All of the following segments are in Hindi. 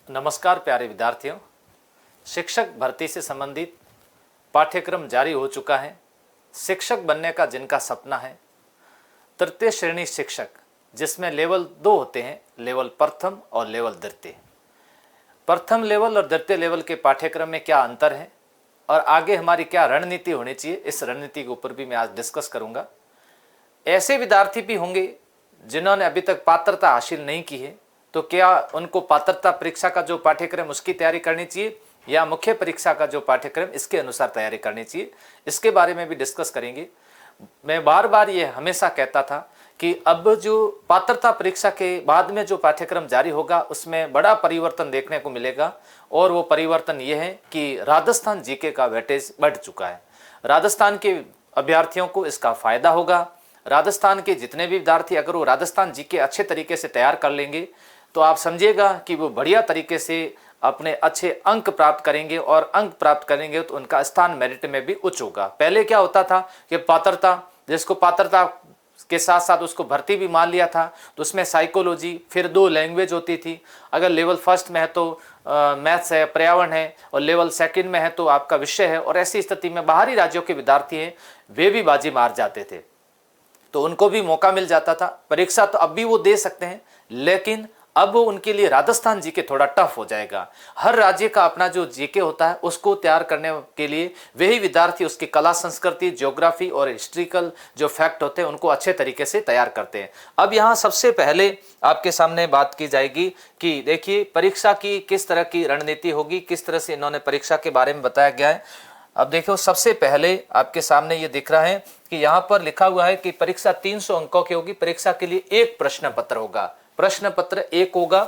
नमस्कार प्यारे विद्यार्थियों। शिक्षक भर्ती से संबंधित पाठ्यक्रम जारी हो चुका है। शिक्षक बनने का जिनका सपना है, तृतीय श्रेणी शिक्षक, जिसमें लेवल 2 होते हैं, लेवल प्रथम और लेवल द्वितीय। प्रथम लेवल और द्वितीय लेवल के पाठ्यक्रम में क्या अंतर है और आगे हमारी क्या रणनीति होनी चाहिए, इस रणनीति के ऊपर भी मैं आज डिस्कस करूंगा। ऐसे विद्यार्थी भी होंगे जिन्होंने अभी तक पात्रता हासिल नहीं की है, तो क्या उनको पात्रता परीक्षा का जो पाठ्यक्रम उसकी तैयारी करनी चाहिए या मुख्य परीक्षा का जो पाठ्यक्रम इसके अनुसार तैयारी करनी चाहिए, इसके बारे में भी डिस्कस करेंगे। मैं बार बार ये हमेशा कहता था कि अब जो पात्रता परीक्षा के बाद में जो पाठ्यक्रम जारी होगा उसमें बड़ा परिवर्तन देखने को मिलेगा, और वो परिवर्तन ये है कि राजस्थान जीके का वेटेज बढ़ चुका है। राजस्थान के अभ्यर्थियों को इसका फायदा होगा। राजस्थान के जितने भी विद्यार्थी अगर वो राजस्थान जीके अच्छे तरीके से तैयार कर लेंगे तो आप समझिएगा कि वो बढ़िया तरीके से अपने अच्छे अंक प्राप्त करेंगे, और अंक प्राप्त करेंगे तो उनका स्थान मेरिट में भी उच्च होगा। पहले क्या होता था कि पात्रता, जिसको पात्रता के साथ साथ उसको भर्ती भी मान लिया था, तो उसमें साइकोलॉजी, फिर 2 लैंग्वेज होती थी। अगर लेवल फर्स्ट में है तो मैथ्स है, पर्यावरण है, और लेवल सेकंड में है तो आपका विषय है। और ऐसी स्थिति में बाहरी राज्यों के विद्यार्थी हैं, वे भी बाजी मार जाते थे, तो उनको भी मौका मिल जाता था। परीक्षा तो अब भी वो दे सकते हैं, लेकिन अब उनके लिए राजस्थान जीके थोड़ा टफ हो जाएगा। हर राज्य का अपना जो जीके होता है उसको तैयार करने के लिए वही विद्यार्थी उसकी कला, संस्कृति, ज्योग्राफी और हिस्ट्रिकल जो फैक्ट होते हैं उनको अच्छे तरीके से तैयार करते हैं। अब यहाँ सबसे पहले आपके सामने बात की जाएगी कि देखिए परीक्षा की किस तरह की रणनीति होगी, किस तरह से इन्होंने परीक्षा के बारे में बताया गया है। अब देखो, सबसे पहले आपके सामने ये दिख रहा है कि यहाँ पर लिखा हुआ है कि परीक्षा 300 अंकों की होगी। परीक्षा के लिए एक प्रश्न पत्र होगा, प्रश्न पत्र एक होगा।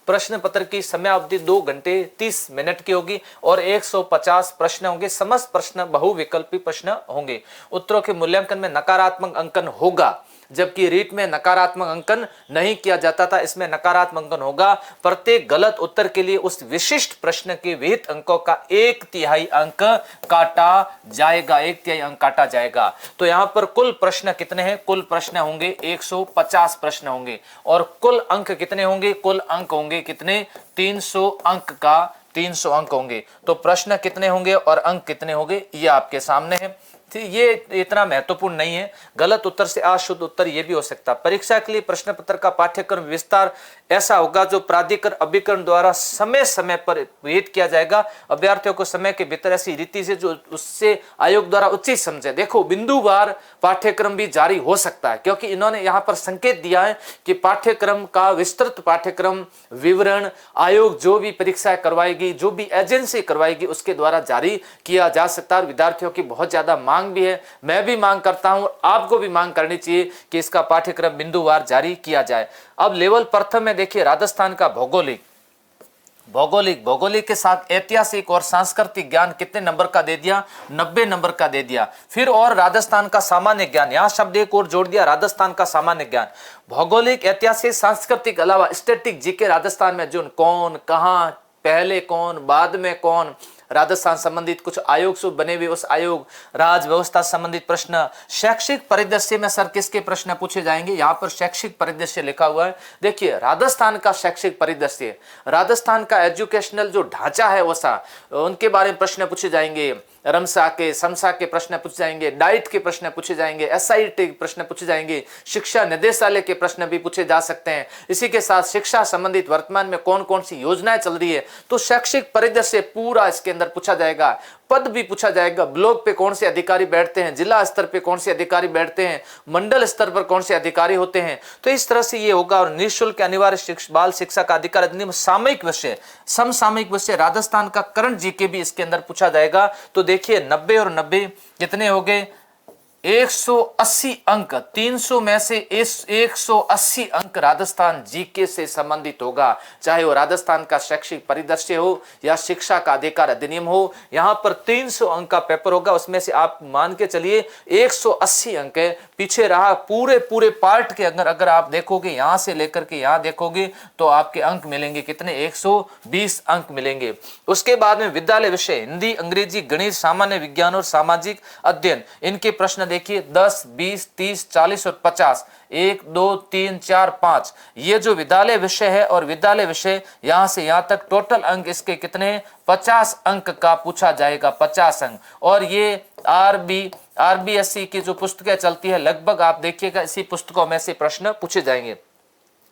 प्रश्न पत्र की समय अवधि 2 घंटे 30 मिनट की होगी और 150 प्रश्न होंगे। समस्त प्रश्न बहुविकल्पी प्रश्न होंगे। उत्तरों के मूल्यांकन में नकारात्मक अंकन होगा, जबकि रीट में नकारात्मक अंकन नहीं किया जाता था। इसमें नकारात्मक अंकन होगा। प्रत्येक गलत उत्तर के लिए उस विशिष्ट प्रश्न के विहित अंकों का 1/3 अंक काटा जाएगा, 1/3 अंक काटा जाएगा। तो यहां पर कुल प्रश्न कितने हैं? कुल प्रश्न होंगे 150 प्रश्न होंगे, और कुल अंक कितने होंगे? कुल अंक होंगे कितने? 300 अंक का 300 अंक होंगे। तो प्रश्न कितने होंगे और अंक कितने होंगे ये आपके सामने है। ये इतना महत्वपूर्ण नहीं है। गलत उत्तर से अशुद्ध उत्तर ये भी हो सकता है। परीक्षा के लिए प्रश्न पत्र का पाठ्यक्रम विस्तार ऐसा होगा जो प्राधिकरण अभिकरण द्वारा समय समय पर विहित किया जाएगा। अभ्यर्थियों को समय के भीतर ऐसी रीति से जो उससे आयोग द्वारा उचित समझे। देखो, बिंदुवार पाठ्यक्रम भी जारी हो सकता है, क्योंकि इन्होंने यहाँ पर संकेत दिया है कि पाठ्यक्रम का विस्तृत पाठ्यक्रम विवरण आयोग जो भी परीक्षा करवाएगी, जो भी एजेंसी करवाएगी, उसके द्वारा जारी किया जा सकता है। विद्यार्थियों की बहुत ज्यादा मांग भी है, मैं भी मांग करता हूं, आपको भी मांग करनी चाहिए कि इसका पाठ्यक्रम बिंदुवार जारी किया जाए। अब लेवल प्रथम में देखिए राजस्थान का भौगोलिक के साथ ऐतिहासिक और सांस्कृतिक ज्ञान कितने नंबर का दे दिया? 90 नंबर का दे दिया। फिर और राजस्थान का सामान्य ज्ञान, यहां शब्द एक और जोड़ दिया, राजस्थान का सामान्य ज्ञान। भौगोलिक, ऐतिहासिक, सांस्कृतिक अलावा स्टैटिक जीके राजस्थान में जो कौन, कहां, पहले कौन, बाद में कौन, राजस्थान संबंधित कुछ आयोग से बने हुए उस आयोग, राज व्यवस्था संबंधित प्रश्न, शैक्षिक परिदृश्य में सर किसके प्रश्न पूछे जाएंगे? यहाँ पर शैक्षिक परिदृश्य लिखा हुआ है। देखिए, राजस्थान का शैक्षिक परिदृश्य, राजस्थान का एजुकेशनल जो ढांचा है वैसा, उनके बारे में प्रश्न पूछे जाएंगे। रमसा के, समसा के प्रश्न पूछे जाएंगे, डाइट के प्रश्न पूछे जाएंगे, एसआईटी के प्रश्न पूछे जाएंगे, शिक्षा निदेशालय के प्रश्न भी पूछे जा सकते हैं। इसी के साथ शिक्षा संबंधित वर्तमान में कौन कौन सी योजनाएं चल रही है, तो शैक्षिक परिदृश्य पूरा इसके अंदर पूछा जाएगा। पद भी पूछा जाएगा, ब्लॉक पे कौन से अधिकारी बैठते हैं, जिला स्तर पे कौन से अधिकारी बैठते हैं, मंडल स्तर पर कौन से अधिकारी होते हैं। तो इस तरह से ये होगा। और निःशुल्क अनिवार्य बाल शिक्षा का अधिकार अधिनियम, सामयिक विषय, समसामयिक विषय, राजस्थान का करंट जीके भी इसके अंदर पूछा जाएगा। तो देखिए 90 और 90 कितने हो गए? 180 अंक। 300 में से 180 अंक राजस्थान जीके से संबंधित होगा, चाहे वो राजस्थान का शैक्षिक परिदृश्य हो या शिक्षा का अधिकार अधिनियम हो। यहां पर 300 अंक का पेपर होगा, उसमें से आप मान के चलिए 180 अंक है। पीछे रहा पूरे पार्ट के अगर आप देखोगे, यहां से लेकर के यहां देखोगे तो आपके अंक मिलेंगे कितने? 120 अंक मिलेंगे। उसके बाद में विद्यालय विषय, हिंदी, अंग्रेजी, गणित, सामान्य विज्ञान और सामाजिक अध्ययन, इनके प्रश्न देखिए 10, 20, 30, 40 और 50, 1, 2, 3, 4, 5, ये जो विद्यालय विषय है और विद्यालय विषय यहां से यहां तक टोटल अंक इसके कितने 50 अंक का पूछा जाएगा, 50 अंक। और ये आरबीएससी की जो पुस्तकें चलती है लगभग आप देखिएगा इसी पुस्तकों में से प्रश्न पूछे जाएंगे।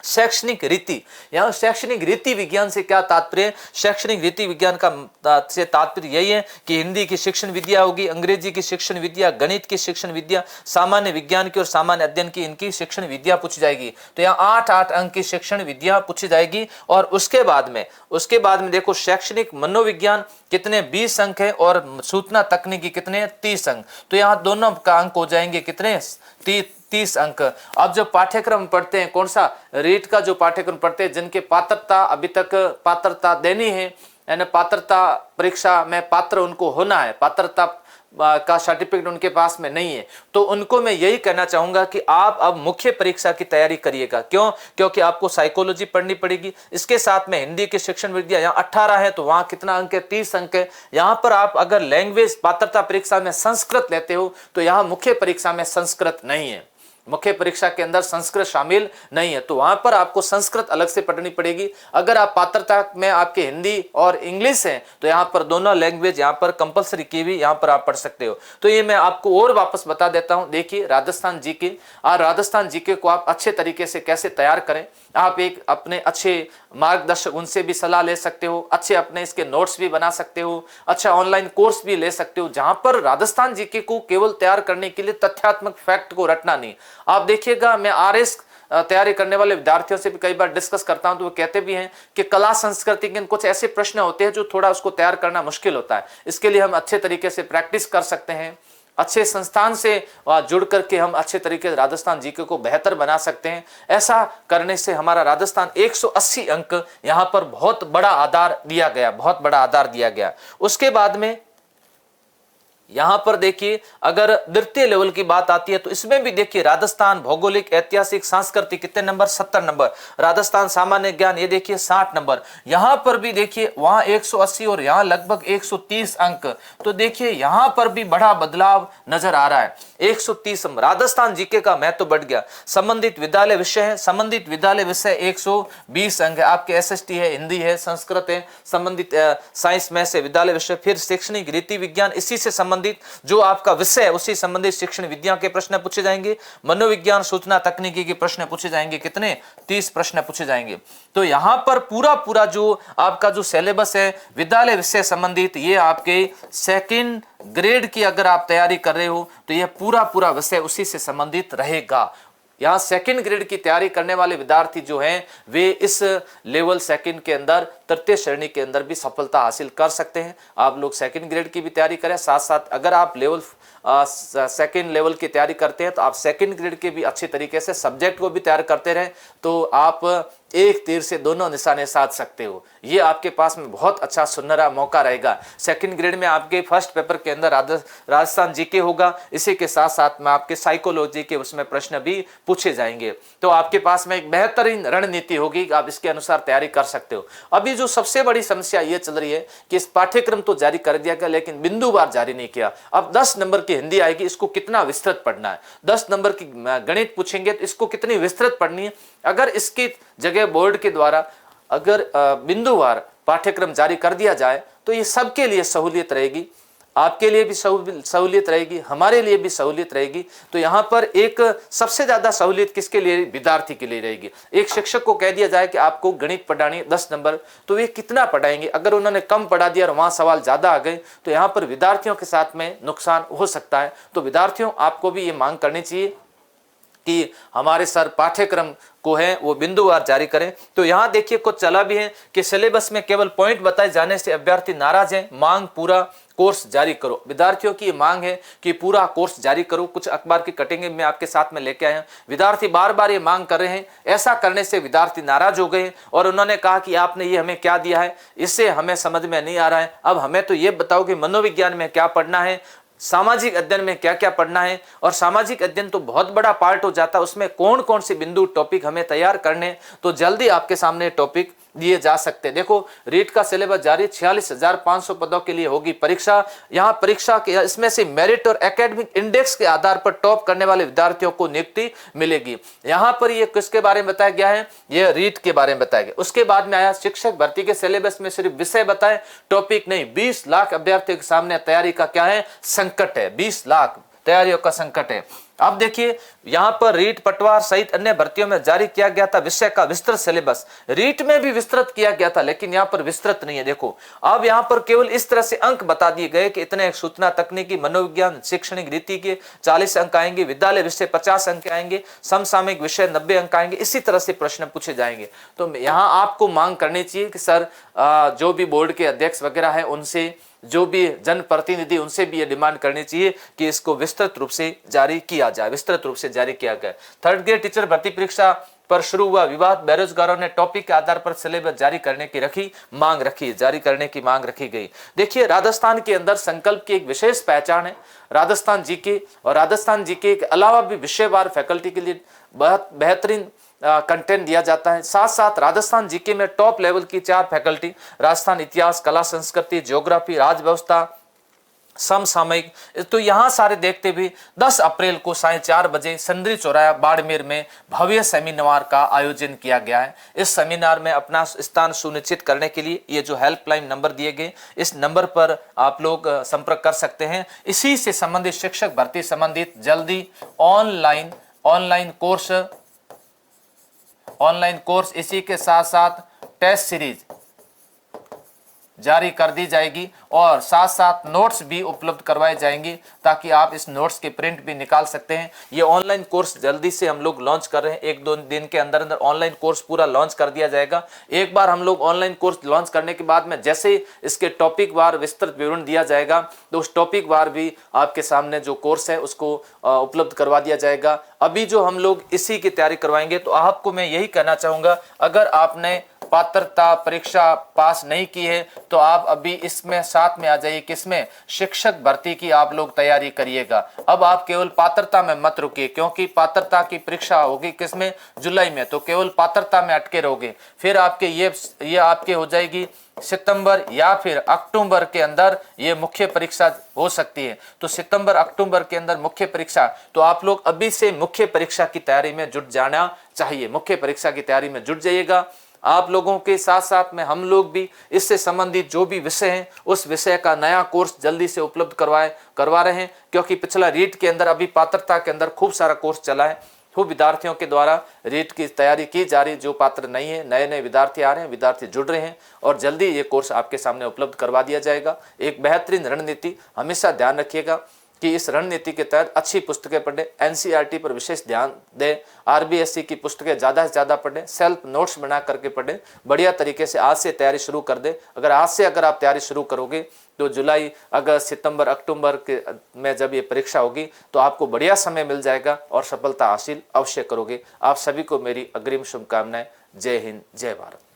शैक्षणिक रीति, यहाँ शैक्षणिक रीति विज्ञान से क्या तात्पर्य? शैक्षणिक रीति विज्ञान का से तात्पर्य यही है कि हिंदी की शिक्षण विद्या होगी, अंग्रेजी की शिक्षण विद्या, गणित की शिक्षण विद्या, सामान्य विज्ञान की और सामान्य अध्ययन की इनकी शिक्षण विद्या पूछी जाएगी। तो यहाँ 8 अंक की शिक्षण विद्या पूछी जाएगी। और उसके बाद में देखो शैक्षणिक मनोविज्ञान कितने 20 अंक है और सूचना तकनीकी कितने 30 अंक। तो यहाँ दोनों का अंक हो जाएंगे कितने 30 अंक। अब जो पाठ्यक्रम पढ़ते हैं कौन सा रीट का जो पाठ्यक्रम पढ़ते हैं जिनके पात्रता अभी तक पात्रता देनी है, यानी पात्रता परीक्षा में पात्र उनको होना है, पात्रता का सर्टिफिकेट उनके पास में नहीं है, तो उनको मैं यही कहना चाहूंगा कि आप अब मुख्य परीक्षा की तैयारी करिएगा। क्यों? क्योंकि आपको साइकोलॉजी पढ़नी पड़ेगी, इसके साथ में हिंदी की शिक्षण विद्या यहाँ 18 है तो वहां कितना अंक है 30 अंक है। यहाँ पर आप अगर लैंग्वेज पात्रता परीक्षा में संस्कृत लेते हो तो यहाँ मुख्य परीक्षा में संस्कृत नहीं है, मुख्य परीक्षा के अंदर संस्कृत शामिल नहीं है, तो वहां पर आपको संस्कृत अलग से पढ़नी पड़ेगी। अगर आप पात्रता में आपके हिंदी और इंग्लिश है तो यहाँ पर दोनों लैंग्वेज यहाँ पर कंपलसरी की भी यहाँ पर आप पढ़ सकते हो। तो ये मैं आपको और वापस बता देता हूँ। देखिए राजस्थान जीके, और राजस्थान जीके को आप अच्छे तरीके से कैसे तैयार करें, आप एक अपने अच्छे मार्गदर्शक उनसे भी सलाह ले सकते हो, अच्छे अपने इसके नोट्स भी बना सकते हो, अच्छा ऑनलाइन कोर्स भी ले सकते हो, जहां पर राजस्थान जीके को केवल तैयार करने के लिए तथ्यात्मक फैक्ट को रटना नहीं। आप देखिएगा मैं आरएस तैयारी करने वाले विद्यार्थियों से भी कई बार डिस्कस करता हूं तो वो कहते भी हैं कि कला संस्कृति के कुछ ऐसे प्रश्न होते हैं जो थोड़ा उसको तैयार करना मुश्किल होता है। इसके लिए हम अच्छे तरीके से प्रैक्टिस कर सकते हैं, अच्छे संस्थान से जुड़ करके हम अच्छे तरीके से राजस्थान जीके को बेहतर बना सकते हैं। ऐसा करने से हमारा राजस्थान 180 अंक यहाँ पर बहुत बड़ा आधार दिया गया, बहुत बड़ा आधार दिया गया। उसके बाद में यहां पर देखिए अगर द्वितीय लेवल की बात आती है तो इसमें भी देखिए राजस्थान भौगोलिक ऐतिहासिक सांस्कृतिक कितने नंबर 70 नंबर, राजस्थान सामान्य ज्ञान ये देखिए 60 नंबर, यहां पर भी देखिए वहां 180 और यहां लगभग 130 अंक। तो देखिए यहां पर भी बड़ा बदलाव नजर आ रहा है। 130 राजस्थान जीके का महत्व बढ़ गया। संबंधित विद्यालय विषय है, संबंधित विद्यालय विषय 120 अंक है, आपके एसएसटी है, हिंदी है, संस्कृत है, संबंधित साइंस में से विद्यालय विषय, फिर शैक्षणिक रीति विज्ञान इसी से संबंधित जो आपका विषय है उसी संबंधित शिक्षण विद्या के प्रश्न पूछे जाएंगे। मनोविज्ञान सूचना तकनीकी के प्रश्न पूछे जाएंगे, कितने 30 प्रश्न पूछे जाएंगे। तो यहां पर पूरा जो आपका जो सिलेबस है विद्यालय विषय संबंधित ये आपके सेकंड ग्रेड की अगर आप तैयारी कर रहे हो तो ये पूरा विषय उसी से संबंधित रहेगा। यहाँ सेकंड ग्रेड की तैयारी करने वाले विद्यार्थी जो हैं वे इस लेवल सेकंड के अंदर तृतीय श्रेणी के अंदर भी सफलता हासिल कर सकते हैं। आप लोग सेकंड ग्रेड की भी तैयारी करें, साथ साथ अगर आप लेवल सेकंड लेवल की तैयारी करते हैं तो आप सेकंड ग्रेड के भी अच्छे तरीके से सब्जेक्ट को भी तैयार करते रहें तो आप एक तीर से दोनों निशाने साध सकते हो। ये आपके पास में बहुत अच्छा सुनहरा मौका रहेगा। सेकंड ग्रेड में आपके फर्स्ट पेपर के अंदर राजस्थान जीके होगा, इसी के साथ साथ में आपके साइकोलॉजी के उसमें प्रश्न भी पूछे जाएंगे। तो आपके पास में एक बेहतरीन रणनीति होगी, आप इसके अनुसार तैयारी कर सकते हो। अभी जो सबसे बड़ी समस्या ये चल रही है कि इस पाठ्यक्रम तो जारी कर दिया गया लेकिन बिंदुवार जारी नहीं किया। अब 10 नंबर की हिंदी आएगी, इसको कितना विस्तृत पढ़ना है, 10 नंबर की गणित पूछेंगे तो इसको कितनी विस्तृत पढ़नी है। अगर इसकी जगह बोर्ड के द्वारा अगर बिंदुवार पाठ्यक्रम जारी कर दिया जाए तो ये सबके लिए सहूलियत रहेगी, आपके लिए भी सहूलियत रहेगी, हमारे लिए भी सहूलियत रहेगी। तो यहाँ पर एक सबसे ज्यादा सहूलियत किसके लिए? विद्यार्थी के लिए रहेगी। एक शिक्षक को कह दिया जाए कि आपको गणित पढ़ानी है 10 नंबर, तो वे कितना पढ़ाएंगे? अगर उन्होंने कम पढ़ा दिया और वहां सवाल ज्यादा आ गए तो यहाँ पर विद्यार्थियों के साथ में नुकसान हो सकता है। तो विद्यार्थियों आपको भी ये मांग करनी चाहिए कि हमारे सर पाठ्यक्रम को है वो बिंदुवार जारी करें। तो यहाँ देखिए कुछ चला भी है कि सिलेबस में केवल पॉइंट बताए जाने से अभ्यर्थी नाराज हैं, मांग पूरा कोर्स जारी करो। विद्यार्थियों की मांग है कि पूरा कोर्स जारी करो। कुछ अखबार की कटिंग में आपके साथ में लेके आए हैं, विद्यार्थी बार बार ये मांग कर रहे हैं। ऐसा करने से विद्यार्थी नाराज हो गए और उन्होंने कहा कि आपने ये हमें क्या दिया है, इससे हमें समझ में नहीं आ रहा है। अब हमें तो ये बताओ कि मनोविज्ञान में क्या पढ़ना है, सामाजिक अध्ययन में क्या क्या पढ़ना है, और सामाजिक अध्ययन तो बहुत बड़ा पार्ट हो जाता है, उसमें कौन कौन से बिंदु टॉपिक हमें तैयार करने, तो जल्दी आपके सामने टॉपिक दिए जा सकते हैं। देखो रीट का सिलेबस जारी, 46,500 पदों के लिए होगी परीक्षा। यहाँ परीक्षा के इसमें से मेरिट और एकेडमिक इंडेक्स के आधार पर टॉप करने वाले विद्यार्थियों को नियुक्ति मिलेगी। यहाँ पर ये किसके बारे में बताया गया है, ये रीट के बारे में बताया गया। उसके बाद में आया शिक्षक भर्ती के सिलेबस में सिर्फ विषय बताए, टॉपिक नहीं। 20 लाख अभ्यर्थियों के सामने तैयारी का क्या है, संकट है। 20 लाख तैयारियों का संकट है। अब देखिए यहां पर रीट, पटवार सहित अन्य भर्तियों में जारी किया गया था विषय का विस्तृत सिलेबस। रीट में भी विस्तृत किया गया था, लेकिन यहां पर विस्तृत नहीं है। देखो अब यहां पर केवल इस तरह से अंक बता दिए गए कि इतने सूचना तकनीकी, मनोविज्ञान, शैक्षणिक रीति के 40 अंक आएंगे, विद्यालय विषय 50 अंक आएंगे, समसामयिक विषय 90 अंक आएंगे। इसी तरह से प्रश्न पूछे जाएंगे। तो यहां आपको मांग करनी चाहिए कि सर जो भी बोर्ड के अध्यक्ष वगैरह है उनसे, जो भी जनप्रतिनिधि, उनसे भी ये डिमांड करनी चाहिए कि इसको विस्तृत रूप से जारी किया जाए, विस्तृत रूप से जारी किया गया। थर्ड ग्रेड टीचर भर्ती परीक्षा पर शुरू हुआ विवाद, बेरोजगारों ने टॉपिक के आधार पर सिलेबस जारी करने की मांग रखी, जारी करने की मांग रखी गई। देखिए राजस्थान के अंदर संकल्प की एक विशेष पहचान है, राजस्थान जीके, और राजस्थान जीके के अलावा भी विषयवार फैकल्टी के लिए बहुत बेहतरीन कंटेंट दिया जाता है। साथ साथ राजस्थान जीके में टॉप लेवल की 4 फैकल्टी, राजस्थान इतिहास, कला संस्कृति, ज्योग्राफी, राजव्यवस्था, समसामयिक, तो यहाँ सारे देखते हुए 10 अप्रैल को 4:30 बजे संदरी चौराहा बाड़मेर में भव्य सेमिनार का आयोजन किया गया है। इस सेमिनार में अपना स्थान सुनिश्चित करने के लिए ये जो हेल्पलाइन नंबर दिए गए, इस नंबर पर आप लोग संपर्क कर सकते हैं। इसी से संबंधित शिक्षक भर्ती संबंधित जल्दी ऑनलाइन कोर्स, इसी के साथ साथ टेस्ट सीरीज जारी कर दी जाएगी, और साथ साथ नोट्स भी उपलब्ध करवाए जाएंगे ताकि आप इस नोट्स के प्रिंट भी निकाल सकते हैं। ये ऑनलाइन कोर्स जल्दी से हम लोग लॉन्च कर रहे हैं, 1-2 दिन के अंदर अंदर ऑनलाइन कोर्स पूरा लॉन्च कर दिया जाएगा। एक बार हम लोग ऑनलाइन कोर्स लॉन्च करने के बाद में जैसे इसके टॉपिक वार विस्तृत विवरण दिया जाएगा, तो उस टॉपिक वार भी आपके सामने जो कोर्स है उसको उपलब्ध करवा दिया जाएगा। अभी जो हम लोग इसी की तैयारी करवाएंगे, तो आपको मैं यही कहना चाहूँगा, अगर आपने पात्रता परीक्षा पास नहीं की है तो आप अभी इसमें साथ में आ जाइए, किसमें, शिक्षक भर्ती की आप लोग तैयारी करिएगा। अब आप केवल पात्रता में मत रुकिए, क्योंकि पात्रता की परीक्षा होगी किसमें, जुलाई में, तो केवल पात्रता में अटके रहोगे। फिर आपके ये आपके हो जाएगी सितंबर या फिर अक्टूबर के अंदर ये मुख्य परीक्षा हो सकती है। तो सितंबर अक्टूबर के अंदर मुख्य परीक्षा, तो आप लोग अभी से मुख्य परीक्षा की तैयारी में जुट जाना चाहिए। मुख्य परीक्षा की तैयारी में जुट जाइएगा। आप लोगों के साथ साथ में हम लोग भी इससे संबंधित जो भी विषय हैं उस विषय का नया कोर्स जल्दी से उपलब्ध करवा रहे हैं, क्योंकि पिछला रीट के अंदर अभी पात्रता के अंदर खूब सारा कोर्स चला है, खूब विद्यार्थियों के द्वारा रीट की तैयारी की जा रही। जो पात्र नहीं है, नए नए विद्यार्थी आ रहे हैं, विद्यार्थी जुड़ रहे हैं, और जल्दी ये कोर्स आपके सामने उपलब्ध करवा दिया जाएगा। एक बेहतरीन रणनीति, हमेशा ध्यान रखिएगा कि इस रणनीति के तहत अच्छी पुस्तकें पढ़ें, एनसीईआरटी पर विशेष ध्यान दें, आरबीएससी की पुस्तकें ज़्यादा से ज़्यादा पढ़ें, सेल्फ नोट्स बना करके पढ़ें, बढ़िया तरीके से आज से तैयारी शुरू कर दें। अगर आज से आप तैयारी शुरू करोगे तो जुलाई, अगस्त, सितंबर, अक्टूबर के में जब ये परीक्षा होगी तो आपको बढ़िया समय मिल जाएगा और सफलता हासिल अवश्य करोगे। आप सभी को मेरी अग्रिम शुभकामनाएं। जय हिंद, जय भारत।